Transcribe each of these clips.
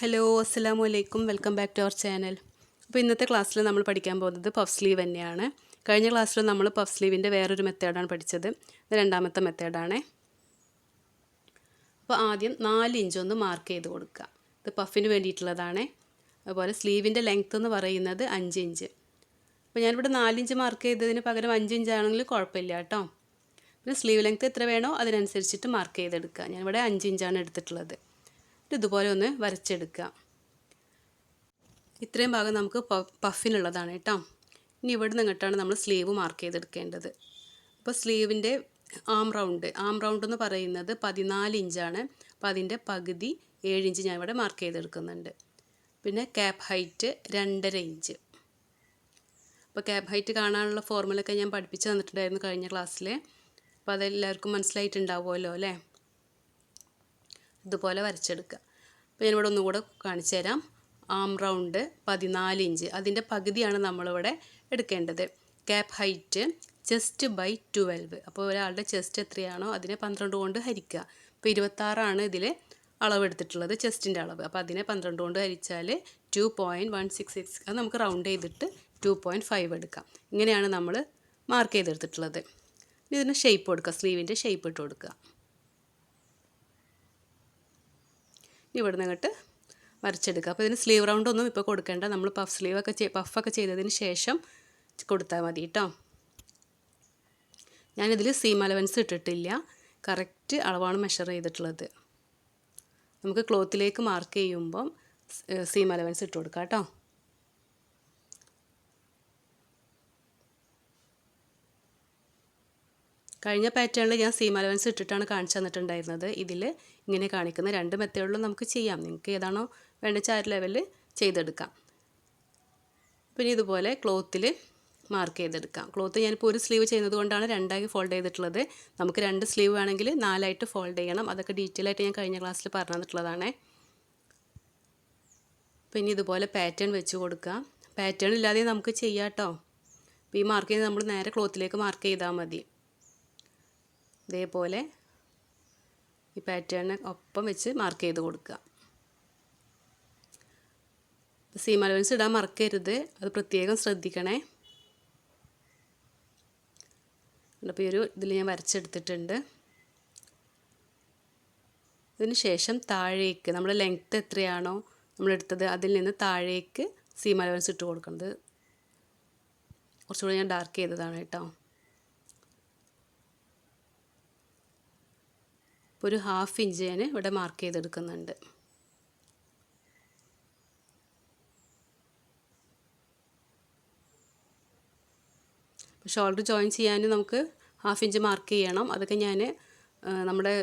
Hello അസ്സലാമു അലൈക്കും welcome back to our channel. അപ്പോൾ ഇന്നത്തെ ക്ലാസ്സിൽ നമ്മൾ പഠിക്കാൻ പോകുന്നത് പഫ് സ്ലീവ് തന്നെയാണ്. കഴിഞ്ഞ ക്ലാസ്സിൽ നമ്മൾ പഫ് സ്ലീവിൻ്റെ വേറൊരു മെത്തേഡാണ് പഠിച്ചത്. ഇത് രണ്ടാമത്തെ മെത്തേഡാണ്. അപ്പോൾ ആദ്യം 4 ഇഞ്ച് ഒന്ന് മാർക്ക് ചെയ്ത് കൊടുക്കുക. ഇത് പഫിന് വേണ്ടിയിട്ടുള്ളതാണ്. അതുപോലെ സ്ലീവിൻ്റെ ലെങ്ത്ത് എന്ന് പറയുന്നത് 5 ഇഞ്ച്. അപ്പോൾ ഞാനിവിടെ 4 ഇഞ്ച് മാർക്ക് ചെയ്തതിന് പകരം 5 ഇഞ്ച് ആണെങ്കിൽ കുഴപ്പമില്ല കേട്ടോ. പിന്നെ സ്ലീവ് ലെങ്ത്ത് എത്ര വേണോ അതിനനുസരിച്ചിട്ട് മാർക്ക് ചെയ്തെടുക്കുക. ഞാനിവിടെ 5 ഇഞ്ചാണ് എടുത്തിട്ടുള്ളത്. ഇതുപോലെ ഒന്ന് വരച്ചെടുക്കുക. ഇത്രയും ഭാഗം നമുക്ക് പഫിനുള്ളതാണ് കേട്ടോ. ഇനി ഇവിടെ നിന്നിട്ടാണ് നമ്മൾ സ്ലീവ് മാർക്ക് ചെയ്തെടുക്കേണ്ടത്. അപ്പോൾ സ്ലീവിൻ്റെ ആം റൗണ്ട് എന്ന് പറയുന്നത് 14 ഇഞ്ചാണ്. അപ്പോൾ അതിൻ്റെ പകുതി 7 ഇഞ്ച് ഞാൻ ഇവിടെ മാർക്ക് ചെയ്തെടുക്കുന്നുണ്ട്. പിന്നെ ക്യാപ്പ് ഹൈറ്റ് 2.5 ഇഞ്ച്. അപ്പോൾ ക്യാപ്പ് ഹൈറ്റ് കാണാനുള്ള ഫോർമുലയൊക്കെ ഞാൻ പഠിപ്പിച്ച് തന്നിട്ടുണ്ടായിരുന്നു കഴിഞ്ഞ ക്ലാസ്സിൽ. അപ്പോൾ അതെല്ലാവർക്കും മനസ്സിലായിട്ടുണ്ടാവുമല്ലോ അല്ലേ. ഇതുപോലെ വരച്ചെടുക്കുക. അപ്പോൾ ഞാനിവിടെ ഒന്നുകൂടെ കാണിച്ചു തരാം. ആം റൗണ്ട് 14 ഇഞ്ച്, അതിൻ്റെ പകുതിയാണ് നമ്മളിവിടെ എടുക്കേണ്ടത്. Cap height chest by 12. അപ്പോൾ ഒരാളുടെ ചെസ്റ്റ് എത്രയാണോ അതിനെ 12 കൊണ്ട് ഹരിക്കുക. ഇപ്പോൾ 26 ഇതിൽ അളവെടുത്തിട്ടുള്ളത്, ചെസ്റ്റിൻ്റെ അളവ്. അപ്പോൾ അതിനെ 12 കൊണ്ട് ഹരിച്ചാൽ 2.166. അത് നമുക്ക് റൗണ്ട് ചെയ്തിട്ട് 2.5 എടുക്കാം. ഇങ്ങനെയാണ് നമ്മൾ മാർക്ക് ചെയ്തെടുത്തിട്ടുള്ളത്. ഇതിന് ഷേപ്പ് കൊടുക്കുക, സ്ലീവിൻ്റെ ഷേപ്പ് ഇട്ട് കൊടുക്കുക. ഇവിടെ നിന്നിട്ട് വരച്ചെടുക്കുക. അപ്പോൾ ഇതിന് സ്ലീവ് റൗണ്ടൊന്നും ഇപ്പോൾ കൊടുക്കേണ്ട, നമ്മൾ പഫൊക്കെ ചെയ്തതിന് ശേഷം കൊടുത്താൽ മതി കേട്ടോ. ഞാനിതിൽ സീം അലവൻസ് ഇട്ടിട്ടില്ല, കറക്റ്റ് അളവാണ് മെഷർ ചെയ്തിട്ടുള്ളത്. നമുക്ക് ക്ലോത്തിലേക്ക് മാർക്ക് ചെയ്യുമ്പം സീം അലവൻസ് ഇട്ട് കൊടുക്കാം കേട്ടോ. കഴിഞ്ഞ പാറ്റേണിൽ ഞാൻ സീം അലവൻസ് ഇട്ടിട്ടാണ് കാണിച്ചു തന്നിട്ടുണ്ടായിരുന്നത്. ഇതിൽ ഇങ്ങനെ കാണിക്കുന്ന 2 മെത്തേഡിലും നമുക്ക് ചെയ്യാം. നിങ്ങൾക്ക് ഏതാണോ വേണ്ട ആ ലെവലിൽ ചെയ്തെടുക്കാം. പിന്നെ ഇതുപോലെ ക്ലോത്തിൽ മാർക്ക് ചെയ്തെടുക്കാം. ക്ലോത്ത് ഞാനിപ്പോൾ ഒരു സ്ലീവ് ചെയ്യുന്നത് കൊണ്ടാണ് 2ആയി ഫോൾഡ് ചെയ്തിട്ടുള്ളത്. നമുക്ക് 2 സ്ലീവ് വേണമെങ്കിൽ 4ആയിട്ട് ഫോൾഡ് ചെയ്യണം. അതൊക്കെ ഡീറ്റെയിൽ ആയിട്ട് ഞാൻ കഴിഞ്ഞ ക്ലാസ്സിൽ പറഞ്ഞു തന്നിട്ടുള്ളതാണ്. പിന്നെ ഇതുപോലെ പാറ്റേൺ വെച്ച് കൊടുക്കുക. പാറ്റേൺ ഇല്ലാതെ നമുക്ക് ചെയ്യാം കേട്ടോ. അപ്പോൾ ഈ മാർക്ക് ചെയ്ത് നമ്മൾ നേരെ ക്ലോത്തിലേക്ക് മാർക്ക് ചെയ്താൽ മതി. ഇതേപോലെ ഈ പാറ്റേണിന് ഒപ്പം വെച്ച് മാർക്ക് ചെയ്ത് കൊടുക്കുക. സീം അലവൻസ് ഇടാൻ മറക്കരുത്, അത് പ്രത്യേകം ശ്രദ്ധിക്കണേ. അപ്പോൾ ഈ ഒരു ഇതിൽ ഞാൻ വരച്ചെടുത്തിട്ടുണ്ട്. ഇതിന് ശേഷം താഴേക്ക് നമ്മുടെ ലെങ്ത്ത് എത്രയാണോ നമ്മളെടുത്തത് അതിൽ നിന്ന് താഴേക്ക് സീം അലവൻസ് ഇട്ട് കൊടുക്കുന്നത്. കുറച്ചുകൂടി ഞാൻ ഡാർക്ക് ചെയ്തതാണ് കേട്ടോ. ഇപ്പോൾ ഒരു 1/2 ഇഞ്ച് ഞാൻ ഇവിടെ മാർക്ക് ചെയ്തെടുക്കുന്നുണ്ട്. ഷോൾഡർ ജോയിൻ ചെയ്യാൻ നമുക്ക് 1/2 ഇഞ്ച് മാർക്ക് ചെയ്യണം. അതൊക്കെ ഞാൻ നമ്മുടെ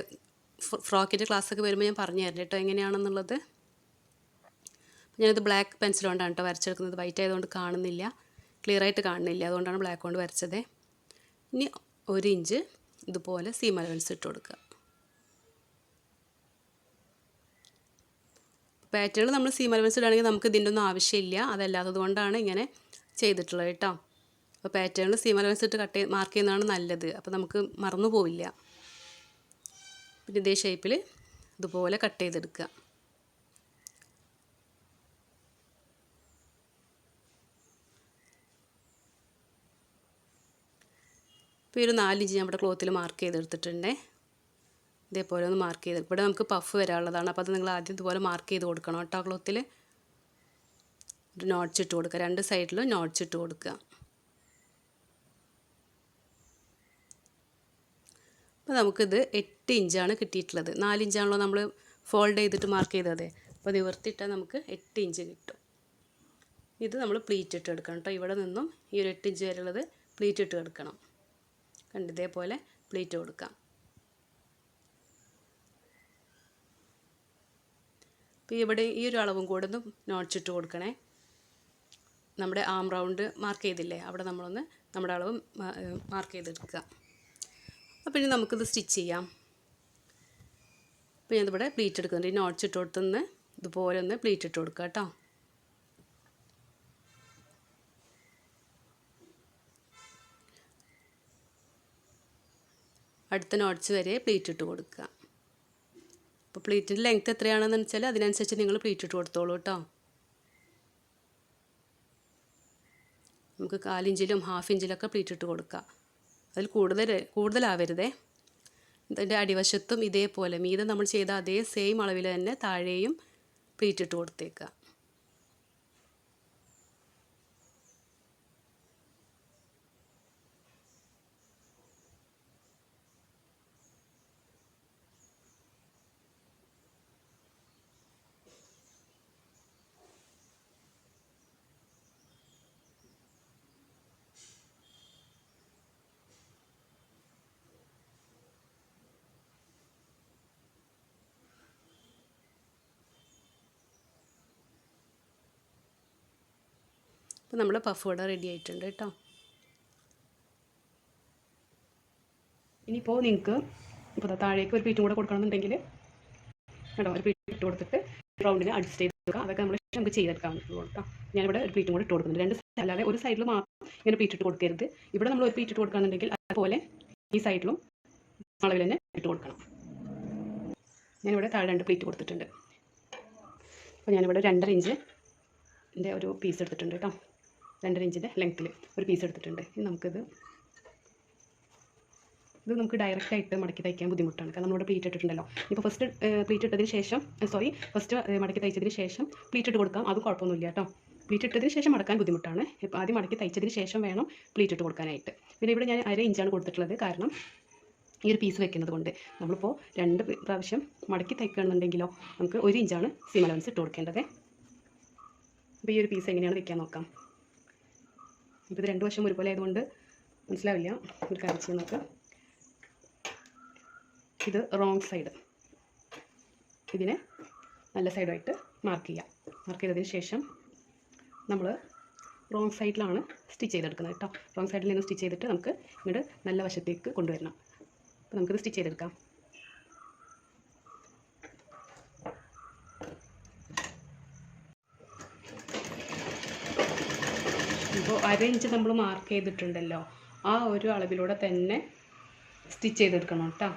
ഫ്രോക്കിൻ്റെ ക്ലാസ്സൊക്കെ വരുമ്പോൾ ഞാൻ പറഞ്ഞു തരാം കേട്ടോ എങ്ങനെയാണെന്നുള്ളത്. ഞാനിത് ബ്ലാക്ക് പെൻസിൽ കൊണ്ടാണ് കേട്ടോ വരച്ചെടുക്കുന്നത്. വൈറ്റ് ആയതുകൊണ്ട് കാണുന്നില്ല, ക്ലിയർ ആയിട്ട് കാണുന്നില്ല, അതുകൊണ്ടാണ് ബ്ലാക്ക് കൊണ്ട് വരച്ചത്. ഇനി 1 ഇഞ്ച് ഇതുപോലെ സീം അലവൻസ് ഇട്ട് കൊടുക്കുക. പാറ്റേൺ നമ്മൾ സീം അലവൻസ് ഇടുകയാണെങ്കിൽ നമുക്ക് ഇതിൻ്റെ ഒന്നും ആവശ്യമില്ല, അതല്ലാത്തത് കൊണ്ടാണ് ഇങ്ങനെ ചെയ്തിട്ടുള്ളത് കേട്ടോ. അപ്പോൾ പാറ്റേണിൽ സീം അലവൻസ് ഇട്ട് മാർക്ക് ചെയ്യുന്നതാണ് നല്ലത്, അപ്പോൾ നമുക്ക് മറന്നു പോവില്ല. പിന്നെ ഇതേ ഷേപ്പിൽ ഇതുപോലെ കട്ട് ചെയ്തെടുക്കുക. ഇപ്പോൾ ഒരു 4 ഇഞ്ച് നമ്മുടെ ക്ലോത്തിൽ മാർക്ക് ചെയ്തെടുത്തിട്ടുണ്ട്. ഇതേപോലെ ഒന്ന് മാർക്ക് ചെയ്ത്, ഇവിടെ നമുക്ക് പഫ് വരാനുള്ളതാണ്. അപ്പോൾ അത് നിങ്ങൾ ആദ്യം ഇതുപോലെ മാർക്ക് ചെയ്ത് കൊടുക്കണം കേട്ടോ. ക്ലോത്തിൽ ഒരു നോട്ട്സ് ഇട്ട് കൊടുക്കുക, 2 സൈഡിലും നോട്ട്സ് ഇട്ട് കൊടുക്കുക. അപ്പോൾ നമുക്കിത് 8 ഇഞ്ചാണ് കിട്ടിയിട്ടുള്ളത്. 4 ഇഞ്ചാണല്ലോ നമ്മൾ ഫോൾഡ് ചെയ്തിട്ട് മാർക്ക് ചെയ്തത്. അപ്പോൾ നിവർത്തിയിട്ടാൽ നമുക്ക് 8 ഇഞ്ച് കിട്ടും. ഇത് നമ്മൾ പ്ലീറ്റ് ഇട്ട് എടുക്കണം കേട്ടോ. ഇവിടെ നിന്നും ഈ ഒരു 8 ഇഞ്ച് വരെയുള്ളത് പ്ലീറ്റ് ഇട്ട് എടുക്കണം. ഇതേപോലെ പ്ലീറ്റ് കൊടുക്കാം. അപ്പോൾ ഇവിടെ ഈ ഒരു അളവും കൂടെ ഒന്ന് നോട്ട്സ് ഇട്ട് കൊടുക്കണേ. നമ്മുടെ ആം റൗണ്ട് മാർക്ക് ചെയ്തില്ലേ, അവിടെ നമ്മളൊന്ന് നമ്മുടെ അളവ് മാർക്ക് ചെയ്തെടുക്കുക. അപ്പോൾ ഇനി നമുക്കിത് സ്റ്റിച്ച് ചെയ്യാം. അപ്പോൾ ഞാനിവിടെ പ്ലീറ്റ് എടുക്കുന്നുണ്ട്. ഈ നോട്ട്സ് ഇട്ട് കൊടുത്തുനിന്ന് ഇതുപോലെ ഒന്ന് പ്ലീറ്റ് ഇട്ട് കൊടുക്കുക കേട്ടോ. അടുത്ത നോട്ട്സ് വരെ പ്ലീറ്റ് ഇട്ട് കൊടുക്കുക. അപ്പോൾ പ്ലീറ്റിൻ്റെ ലെങ്ത്ത് എത്രയാണെന്ന് വെച്ചാൽ അതിനനുസരിച്ച് നിങ്ങൾ പ്ലീറ്റ് ഇട്ട് കൊടുത്തോളൂ കേട്ടോ. നമുക്ക് 1/4 ഇഞ്ചിലും 1/2 ഇഞ്ചിലൊക്കെ പ്ലീറ്റ് ഇട്ട് കൊടുക്കാം. അതിൽ കൂടുതലാവരുതേ. ഇതിൻ്റെ അടിവശത്തും ഇതേപോലെ മീതെ നമ്മൾ ചെയ്ത അതേ സെയിം അളവിൽ തന്നെ താഴെയും പ്ലീറ്റ് ഇട്ട് കൊടുത്തേക്കുക. അപ്പോൾ നമ്മൾ പഫ് വട റെഡി ആയിട്ടുണ്ട് കേട്ടോ. ഇനിയിപ്പോൾ നിങ്ങൾക്ക് ഇപ്പോൾ താഴേക്ക് ഒരു പ്ലീറ്റും കൂടെ കൊടുക്കണമെന്നുണ്ടെങ്കിൽ കേട്ടോ, ഒരു പ്ലീറ്റ് ഇട്ട് കൊടുത്തിട്ട് റൗണ്ടിന് അഡ്ജസ്റ്റ് ചെയ്ത് കൊടുക്കുക. അതൊക്കെ നമുക്ക് ചെയ്തെടുക്കാൻ പറ്റുള്ളൂ കേട്ടോ. ഞാനിവിടെ ഒരു പ്ലീറ്റും കൂടെ ഇട്ട് കൊടുക്കുന്നുണ്ട്. 2 സൈഡ് അല്ലാതെ ഒരു സൈഡിൽ മാത്രം ഇങ്ങനെ പ്ലീറ്റ് ഇട്ട് കൊടുക്കരുത്. ഇവിടെ നമ്മൾ ഒരു പ്ലീറ്റ് ഇട്ട് കൊടുക്കുകയാണെന്നുണ്ടെങ്കിൽ അതുപോലെ ഈ സൈഡിലും അളവിൽ തന്നെ ഇട്ട് കൊടുക്കണം. ഞാനിവിടെ താഴെ 2 പ്ലീറ്റ് കൊടുത്തിട്ടുണ്ട്. അപ്പോൾ ഞാനിവിടെ 2.5 ഇഞ്ചിൻ്റെ ഒരു പീസ് എടുത്തിട്ടുണ്ട് കേട്ടോ. 2.5 ഇഞ്ചിൻ്റെ ലെങ്ത്തിൽ ഒരു പീസ് എടുത്തിട്ടുണ്ട്. ഇനി ഇത് നമുക്ക് ഡയറക്റ്റായിട്ട് മടക്കി തയ്ക്കാൻ ബുദ്ധിമുട്ടാണ്. കാരണം നമ്മളിവിടെ പ്ലീറ്റ് ഇട്ടിട്ടുണ്ടല്ലോ. ഇപ്പോൾ ഫസ്റ്റ് പ്ലീറ്റ് ഇട്ടതിന് ശേഷം ഫസ്റ്റ് മടക്കി തയ്ച്ചതിന് ശേഷം പ്ലീറ്റ് ഇട്ട് കൊടുക്കാം. അതും കുഴപ്പമൊന്നുമില്ല കേട്ടോ. പ്ലീറ്റ് ഇട്ടതിന് ശേഷം മടക്കാൻ ബുദ്ധിമുട്ടാണ്. ഇപ്പോൾ ആദ്യം മടക്കി തയ്ച്ചതിന് ശേഷം വേണം പ്ലീറ്റ് ഇട്ട് കൊടുക്കാനായിട്ട്. പിന്നെ ഇവിടെ ഞാൻ 1/2 ഇഞ്ചാണ് കൊടുത്തിട്ടുള്ളത്. കാരണം ഈ ഒരു പീസ് വെക്കുന്നത് കൊണ്ട് നമ്മളിപ്പോൾ 2 പ്രാവശ്യം മടക്കി തയ്ക്കുകയാണെന്നുണ്ടെങ്കിലോ നമുക്ക് 1 ഇഞ്ചാണ് സീം അലവൻസ് ഇട്ട് കൊടുക്കേണ്ടത്. അപ്പോൾ ഈ ഒരു പീസ് എങ്ങനെയാണ് വെക്കാൻ നോക്കാം. ഇപ്പോൾ ഇത് 2 വശം ഒരുപോലെ ആയതുകൊണ്ട് മനസ്സിലാവില്ല. ഒരു കാര്യം ചെയ്യാൻ നോക്കാം. ഇത് റോങ് സൈഡ്, ഇതിനെ നല്ല സൈഡായിട്ട് മാർക്ക് ചെയ്യാം. മാർക്ക് ചെയ്തതിന് ശേഷം നമ്മൾ റോങ് സൈഡിലാണ് സ്റ്റിച്ച് ചെയ്തെടുക്കുന്നത് കേട്ടോ. റോങ് സൈഡിൽ നിന്ന് സ്റ്റിച്ച് ചെയ്തിട്ട് നമുക്ക് ഇങ്ങോട്ട് നല്ല വശത്തേക്ക് കൊണ്ടുവരണം. അപ്പോൾ നമുക്കിത് സ്റ്റിച്ച് ചെയ്തെടുക്കാം. ഇപ്പോൾ 1/2 ഇഞ്ച് നമ്മൾ മാർക്ക് ചെയ്തിട്ടുണ്ടല്ലോ, ആ ഒരു അളവിലൂടെ തന്നെ സ്റ്റിച്ച് ചെയ്തെടുക്കണം കേട്ടോ.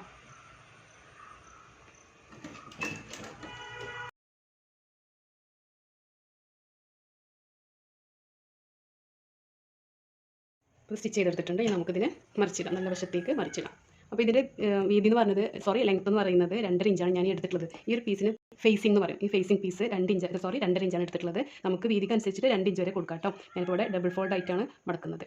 ഇപ്പോൾ സ്റ്റിച്ച് ചെയ്തെടുത്തിട്ടുണ്ട്. ഇനി നമുക്കിതിനെ മറിച്ചിടാം, നല്ല വശത്തേക്ക് മറിച്ചിടാം. അപ്പോൾ ഇതിൻ്റെ വീതി എന്ന് പറഞ്ഞത് ലെങ്ത്ത് എന്ന് പറയുന്നത് 2.5 ഇഞ്ചാണ് ഞാൻ എടുത്തിട്ടുള്ളത്. ഈ ഒരു പീസിന് ഫേസിംഗ് എന്ന് പറയും. ഈ ഫേസിംഗ് പീസ് 2.5 ഇഞ്ചാണ് എടുത്തിട്ടുള്ളത്. നമുക്ക് വീതിക്ക് അനുസരിച്ചിട്ട് 2 ഇഞ്ച് വരെ കൊടുക്കാം കേട്ടോ. ഞാനിപ്പോൾ ഇവിടെ ഡബിൾ ഫോൾഡ് ആയിട്ടാണ് മടക്കുന്നത്.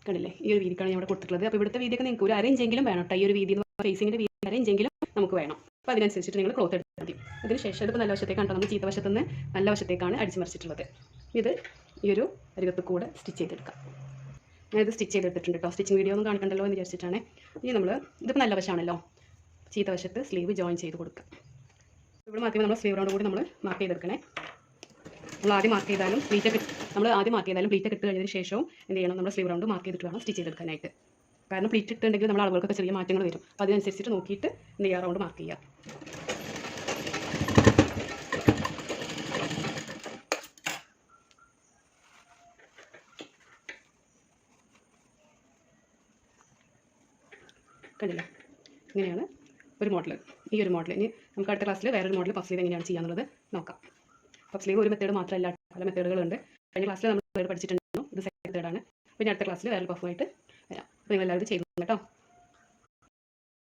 കണ്ടില്ലേ, ഈ ഒരു വീതിക്കാണ് ഞാൻ ഇവിടെ കൊടുത്തിട്ടുള്ളത്. അപ്പോൾ ഇവിടുത്തെ വീതിയൊക്കെ നിങ്ങൾക്ക് ഒരു 1/2 ഇഞ്ചെങ്കിലും വേണം കേട്ടോ. ഈ ഒരു വീതി ഫേസിങ്ങിൻ്റെ വീതി 1/2 ഇഞ്ചെങ്കിലും നമുക്ക് വേണം. അപ്പോൾ അതിനനുസരിച്ചിട്ട് നിങ്ങൾ ക്ലോത്ത് എടുത്താൽ മതി. അതിന് ശേഷം ഇതിപ്പോൾ നല്ല വശത്തേക്കാണ് കേട്ടോ, നമ്മൾ ചീത്ത വശത്ത് നിന്ന് നല്ല വശത്തേക്കാണ് അടിച്ച് മറിച്ചിട്ടുള്ളത്. ഇത് ഈ ഒരു അരികത്ത് കൂടെ സ്റ്റിച്ച് ചെയ്തെടുക്കാം. ഞാനിത് സ്റ്റിച്ച് ചെയ്തെടുത്തിട്ടുണ്ട് കേട്ടോ. സ്റ്റിച്ചിങ് വീഡിയോ ഒന്നും കാണിക്കണ്ടല്ലോ എന്ന് വിചാരിച്ചിട്ടാണ്. ഇനി ഇതിപ്പോൾ നല്ല വശമാണല്ലോ, ചീത്ത വശത്ത് സ്ലീവ് ജോയിൻ ചെയ്ത് കൊടുക്കുക. ഇവിടെ മാറ്റി നമ്മൾ സ്ലീവ് റൗണ്ട് കൂടി നമ്മൾ മാർക്ക് ചെയ്തെടുക്കണേ. നമ്മൾ ആദ്യം മാർക്ക് ചെയ്താലും പ്ലീറ്റൊക്കെ ഇട്ട് കഴിഞ്ഞതിന് ശേഷവും എന്ത് ചെയ്യണം, നമ്മൾ സ്ലീവ് റൗണ്ട് മാർക്ക് ചെയ്തിട്ട് വേണം സ്റ്റിച്ച് ചെയ്തെടുക്കാനായിട്ട്. കാരണം പ്ലീറ്റ് ഇട്ടുണ്ടെങ്കിൽ നമ്മൾ അളവുകൾക്ക് ചെറിയ മാറ്റങ്ങൾ വരും. അപ്പോൾ അതിനനുസരിച്ചിട്ട് നോക്കിയിട്ട് എന്ത് ചെയ്യുക, റൗണ്ട് മാർക്ക് ചെയ്യുക. കണ്ടില്ല, ഇങ്ങനെയാണ് ഒരു മോഡൽ. ഈ ഒരു മോഡൽ ഇനി നമുക്ക് അടുത്ത ക്ലാസ്സിൽ വേറൊരു മോഡൽ പഫ് സ്ലീവ് എങ്ങനെയാണ് ചെയ്യാന്നുള്ളത് നോക്കാം. പഫ് സ്ലീവ് ഒരു മെത്തേഡ് മാത്രമല്ല, പല മെത്തേഡുകളുണ്ട്. കഴിഞ്ഞ ക്ലാസ്സിൽ നമ്മൾ പഠിച്ചിട്ടുണ്ടായിരുന്നു. ഇത് സെക്കൻഡ് മെത്തേഡാണ്. പിന്നെ അടുത്ത ക്ലാസ്സിൽ വേറെ പഫുമായിട്ട് വരാം. അപ്പോൾ നിങ്ങളെല്ലാവരും ചെയ്തു കേട്ടോ.